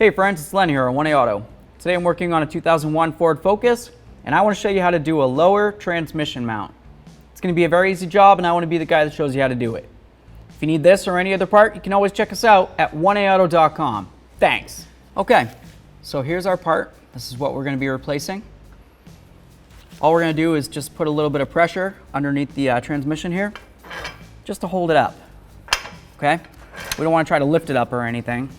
Hey friends, it's Len here on 1A Auto. Today I'm working on a 2001 Ford Focus, and I want to show you how to do a lower transmission mount. It's going to be a very easy job, and I want to be the guy that shows you how to do it. If you need this or any other part, you can always check us out at 1AAuto.com. Thanks. Okay, so here's our part. This is what we're going to be replacing. All we're going to do is just put a little bit of pressure underneath the transmission here, just to hold it up. Okay? We don't want to try to lift it up or anything.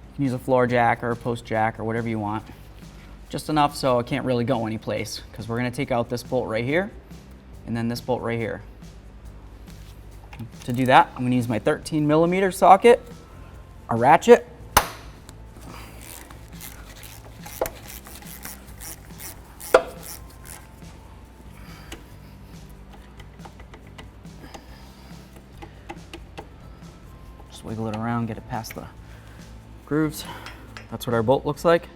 You can use a floor jack or a post jack or whatever you want. Just enough so it can't really go anyplace, because we're going to take out this bolt right here and then this bolt right here. To do that, I'm going to use my 13mm socket, a ratchet, just wiggle it around, get it past the grooves. That's what our bolt looks like.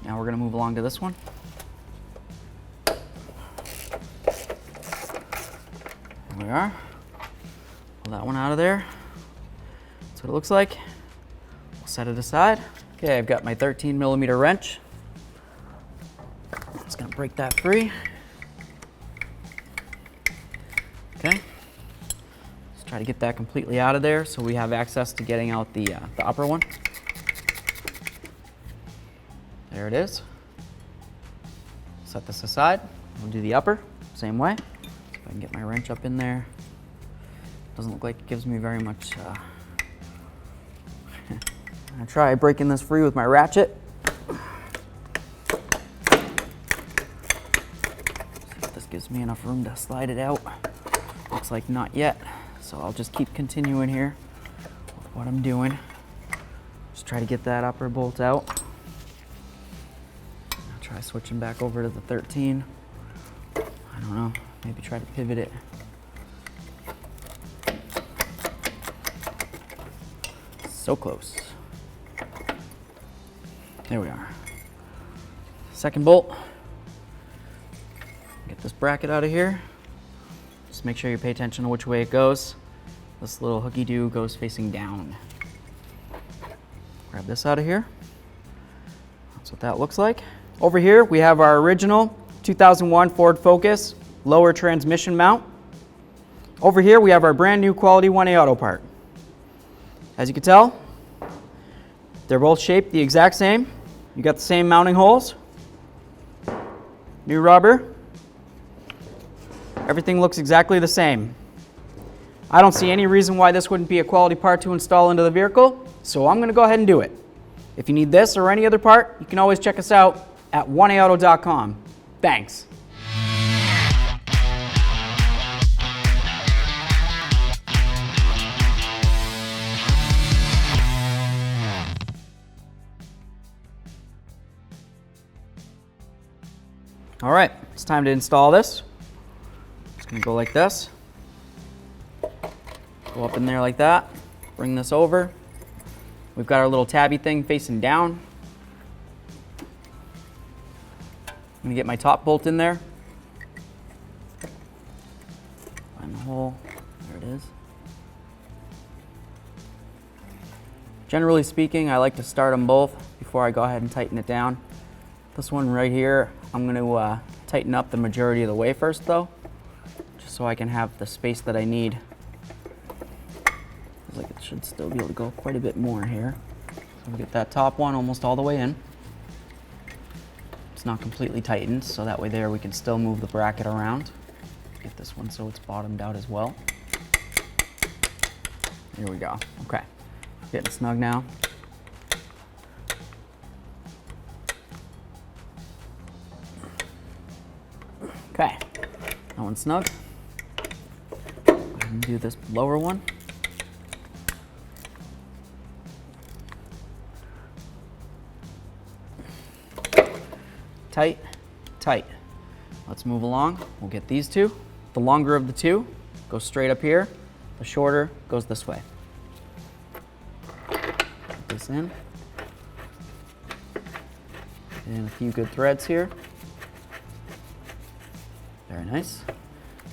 Now we're going to move along to this one. There we are. Pull that one out of there. That's what it looks like. We'll set it aside. Okay, I've got my 13mm wrench. Just going to break that free. Okay. Try to get that completely out of there so we have access to getting out the upper one. There it is. Set this aside. We'll do the upper, same way. If I can get my wrench up in there. Doesn't look like it gives me very much. I'm gonna try breaking this free with my ratchet. See if this gives me enough room to slide it out. Looks like not yet. So I'll just keep continuing here with what I'm doing. Just try to get that upper bolt out. I'll try switching back over to the 13. I don't know, maybe try to pivot it. So close. There we are. Second bolt. Get this bracket out of here. Just make sure you pay attention to which way it goes. This little hooky-doo goes facing down. Grab this out of here. That's what that looks like. Over here, we have our original 2001 Ford Focus lower transmission mount. Over here, we have our brand new quality 1A Auto part. As you can tell, they're both shaped the exact same. You got the same mounting holes. New rubber. Everything looks exactly the same. I don't see any reason why this wouldn't be a quality part to install into the vehicle, so I'm going to go ahead and do it. If you need this or any other part, you can always check us out at 1AAuto.com. Thanks. All right, it's time to install this. It's going to go like this. Go up in there like that. Bring this over. We've got our little tabby thing facing down. I'm going to get my top bolt in there. Find the hole. There it is. Generally speaking, I like to start them both before I go ahead and tighten it down. This one right here, I'm going to tighten up the majority of the way first though, just so I can have the space that I need. Looks like it should still be able to go quite a bit more here. So we'll get that top one almost all the way in. It's not completely tightened, so that way there we can still move the bracket around. Get this one so it's bottomed out as well. Here we go. Okay, getting snug now. Okay, that one's snug. Go ahead and do this lower one. Tight, tight. Let's move along. We'll get these two. The longer of the two goes straight up here. The shorter goes this way. Put this in. And a few good threads here. Very nice.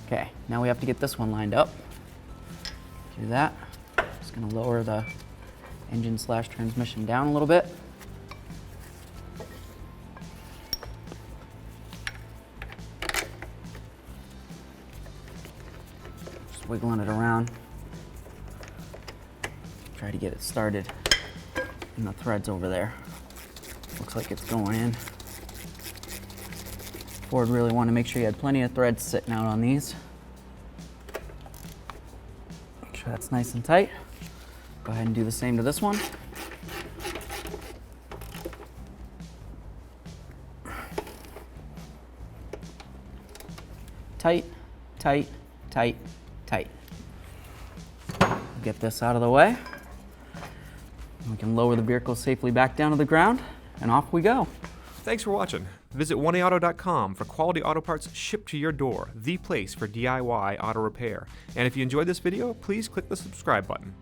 Okay, now we have to get this one lined up. Do that. Just gonna lower the engine slash transmission down a little bit. Just wiggling it around. Try to get it started. And the thread's over there. Looks like it's going in. Ford really wanted to make sure you had plenty of threads sitting out on these. Make sure that's nice and tight. Go ahead and do the same to this one. Tight, tight, tight, tight. Get this out of the way. We can lower the vehicle safely back down to the ground, and off we go. Thanks for watching. Visit 1AAuto.com for quality auto parts shipped to your door, the place for DIY auto repair. And if you enjoyed this video, please click the subscribe button.